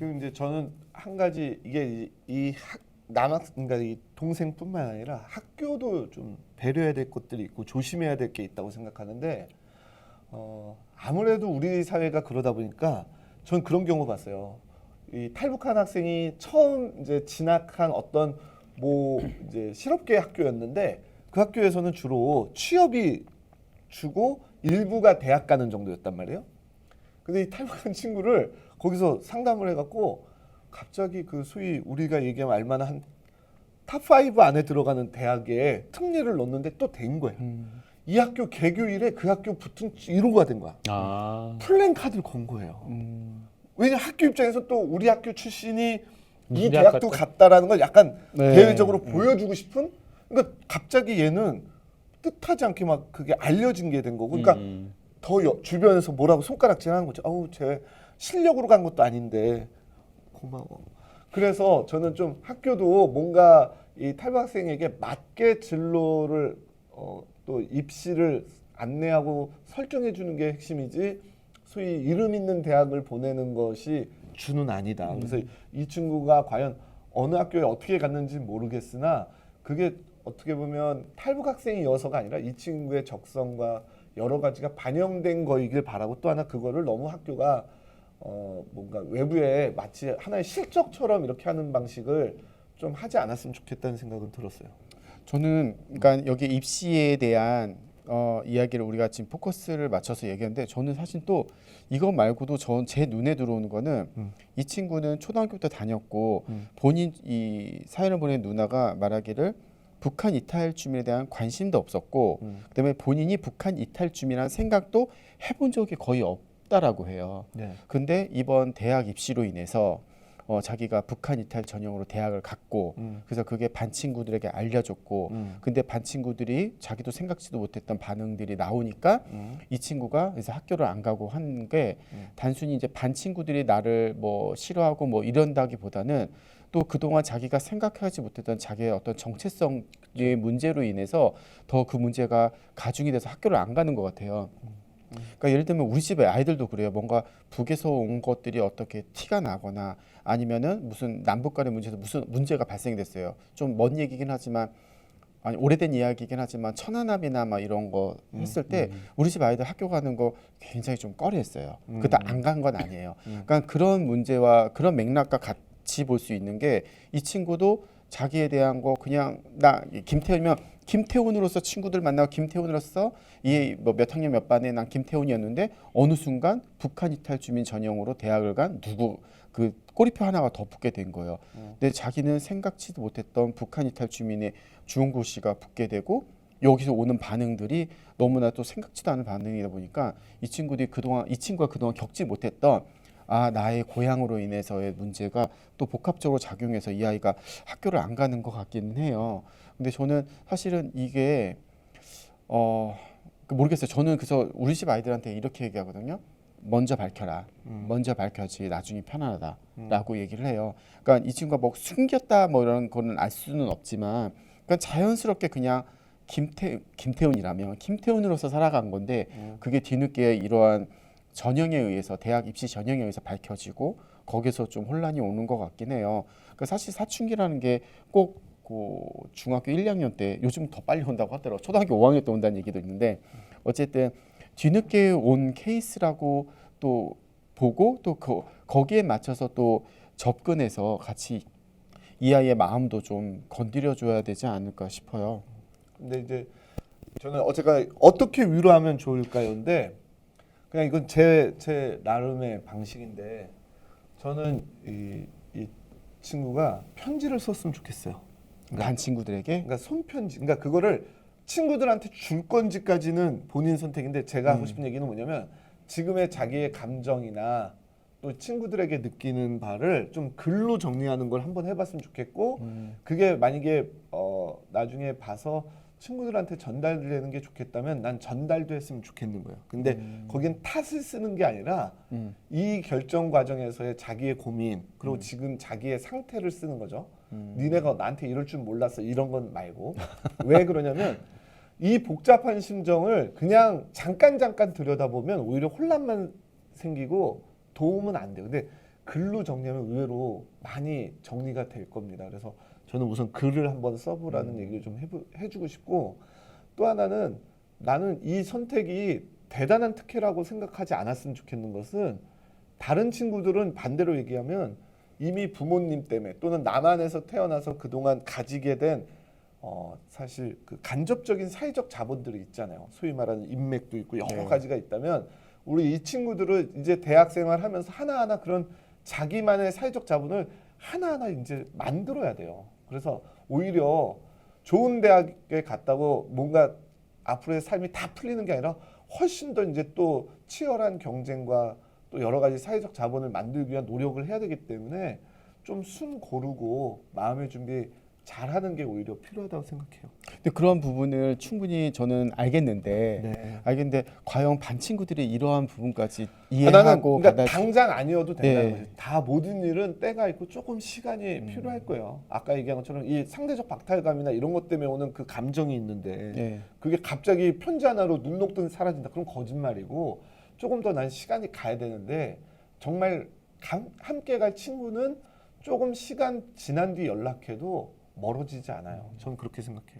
그 이제 저는 한 가지 이게 이 남학 그러니까 이 동생뿐만 아니라 학교도 좀 배려해야 될 것들이 있고 조심해야 될 게 있다고 생각하는데 아무래도 우리 사회가 그러다 보니까 전 그런 경우 봤어요. 이 탈북한 학생이 처음 이제 진학한 어떤 뭐 이제 실업계 학교였는데 그 학교에서는 주로 취업이 주고 일부가 대학 가는 정도였단 말이에요. 근데 이 탈북한 친구를 거기서 상담을 해갖고 갑자기 그 소위 우리가 얘기하면 알만한 탑5 안에 들어가는 대학에 특례를 넣었는데 또 된 거야. 이 학교 개교일에 그 학교 붙은 1호가 된 거야. 아. 플랜카드를 건 거예요. 왜냐 학교 입장에서 또 우리 학교 출신이 이 대학 대학도 갔다? 갔다라는 걸 약간 네. 대외적으로 보여주고 싶은. 그러니까 갑자기 얘는 뜻하지 않게 막 그게 알려진 게 된 거고. 그러니까 더 주변에서 뭐라고 손가락질하는 거죠. 아우 쟤 실력으로 간 것도 아닌데 고마워. 그래서 저는 좀 학교도 뭔가 이 탈북학생에게 맞게 진로를 또 입시를 안내하고 설정해 주는 게 핵심이지 소위 이름 있는 대학을 보내는 것이 주는 아니다. 그래서 이 친구가 과연 어느 학교에 어떻게 갔는지 모르겠으나 그게 어떻게 보면 탈북학생이어서가 아니라 이 친구의 적성과 여러 가지가 반영된 거이길 바라고 또 하나 그거를 너무 학교가 뭔가 외부에 마치 하나의 실적처럼 이렇게 하는 방식을 좀 하지 않았으면 좋겠다는 생각은 들었어요. 저는 그러니까 여기 입시에 대한 이야기를 우리가 지금 포커스를 맞춰서 얘기했는데 저는 사실 또 이거 말고도 제 눈에 들어오는 거는 이 친구는 초등학교 때 다녔고 본인 이 사연을 보낸 누나가 말하기를 북한 이탈주민에 대한 관심도 없었고 그다음에 본인이 북한 이탈주민이라는 생각도 해본 적이 거의 없다라고 해요. 네. 근데 이번 대학 입시로 인해서 자기가 북한 이탈 전형으로 대학을 갔고 그래서 그게 반 친구들에게 알려줬고 근데 반 친구들이 자기도 생각지도 못했던 반응들이 나오니까 이 친구가 그래서 학교를 안 가고 한 게 단순히 이제 반 친구들이 나를 뭐 싫어하고 뭐 이런다기보다는 또 그동안 자기가 생각하지 못했던 자기의 어떤 정체성의 문제로 인해서 더 그 문제가 가중이 돼서 학교를 안 가는 것 같아요. 그러니까 예를 들면 우리 집에 아이들도 그래요. 뭔가 북에서 온 것들이 어떻게 티가 나거나 아니면은 무슨 남북 간의 문제에서 무슨 문제가 발생됐어요. 좀 먼 얘기긴 하지만 아니 오래된 이야기긴 하지만 천안함이나 막 이런 거 했을 때 우리 집 아이들 학교 가는 거 굉장히 좀 꺼려했어요. 그때 안 간 건 아니에요. 그러니까 그런 문제와 그런 맥락과 같이 볼 수 있는 게 이 친구도 자기에 대한 거 그냥 나 김태훈이면 김태훈으로서 친구들 만나고 김태훈으로서 이 뭐 몇 학년 몇 반에 난 김태훈이었는데 어느 순간 북한 이탈 주민 전형으로 대학을 간 누구 그 꼬리표 하나가 더 붙게 된 거예요. 근데 자기는 생각지도 못했던 북한 이탈 주민의 주홍고시가 붙게 되고 여기서 오는 반응들이 너무나 또 생각지도 않은 반응이다 보니까 이 친구가 그동안 겪지 못했던 나의 고향으로 인해서의 문제가 또 복합적으로 작용해서 이 아이가 학교를 안 가는 것 같기는 해요. 근데 저는 사실은 이게 모르겠어요. 저는 그래서 우리 집 아이들한테 이렇게 얘기하거든요. 먼저 밝혀라. 먼저 밝혀야지 나중에 편안하다라고 얘기를 해요. 그러니까 이 친구가 뭐 숨겼다 뭐 이런 거는 알 수는 없지만 그러니까 자연스럽게 그냥 김태훈이라면 김태훈으로서 살아간 건데 그게 뒤늦게 이러한 전형에 의해서 대학 입시 전형에 의해서 밝혀지고 거기서 좀 혼란이 오는 것 같긴 해요. 그러니까 사실 사춘기라는 게 꼭 중학교 1, 2학년 때 요즘 더 빨리 온다고 하더라고요. 초등학교 5학년 때 온다는 얘기도 있는데 어쨌든 뒤늦게 온 케이스라고 또 보고 또 거기에 맞춰서 또 접근해서 같이 이 아이의 마음도 좀 건드려줘야 되지 않을까 싶어요. 근데 이제 저는 제가 어떻게 위로하면 좋을까요인데 그냥 이건 제 나름의 방식인데 저는 이 친구가 편지를 썼으면 좋겠어요. 반 친구들에게 그러니까 손편지. 그러니까 그거를 친구들한테 줄 건지까지는 본인 선택인데 제가 하고 싶은 얘기는 뭐냐면 지금의 자기의 감정이나 또 친구들에게 느끼는 바를 좀 글로 정리하는 걸 한번 해봤으면 좋겠고 그게 만약에 나중에 봐서 친구들한테 전달되는 게 좋겠다면 난 전달도 했으면 좋겠는 거예요. 근데 거긴 탓을 쓰는 게 아니라 이 결정 과정에서의 자기의 고민 그리고 지금 자기의 상태를 쓰는 거죠. 니네가 나한테 이럴 줄 몰랐어 이런 건 말고 왜 그러냐면 이 복잡한 심정을 그냥 잠깐 들여다보면 오히려 혼란만 생기고 도움은 안 돼요. 근데 글로 정리하면 의외로 많이 정리가 될 겁니다. 그래서 저는 우선 글을 한번 써보라는 얘기를 좀 해주고 싶고, 또 하나는 나는 이 선택이 대단한 특혜라고 생각하지 않았으면 좋겠는 것은, 다른 친구들은 반대로 얘기하면 이미 부모님 때문에 또는 남한에서 태어나서 그동안 가지게 된 사실 그 간접적인 사회적 자본들이 있잖아요. 소위 말하는 인맥도 있고 여러 가지가 있다면, 우리 이 친구들은 이제 대학 생활하면서 하나하나 그런 자기만의 사회적 자본을 하나하나 이제 만들어야 돼요. 그래서 오히려 좋은 대학에 갔다고 뭔가 앞으로의 삶이 다 풀리는 게 아니라 훨씬 더 이제 또 치열한 경쟁과 또 여러 가지 사회적 자본을 만들기 위한 노력을 해야 되기 때문에 좀 순 고르고 마음의 준비 잘하는 게 오히려 필요하다고 생각해요. 근데 그런 부분을 충분히 저는 알겠는데, 과연 반 친구들이 이러한 부분까지 나는 이해하고 그러니까 당장 아니어도 된다는 네. 거죠. 다 모든 일은 때가 있고 조금 시간이 필요할 거예요. 아까 얘기한 것처럼 이 상대적 박탈감이나 이런 것 때문에 오는 그 감정이 있는데 네. 그게 갑자기 편지 하나로 눈 녹듯 사라진다. 그럼 거짓말이고, 조금 더 난 시간이 가야 되는데, 정말 함께 갈 친구는 조금 시간 지난 뒤 연락해도 멀어지지 않아요. 저는 그렇게 생각해요.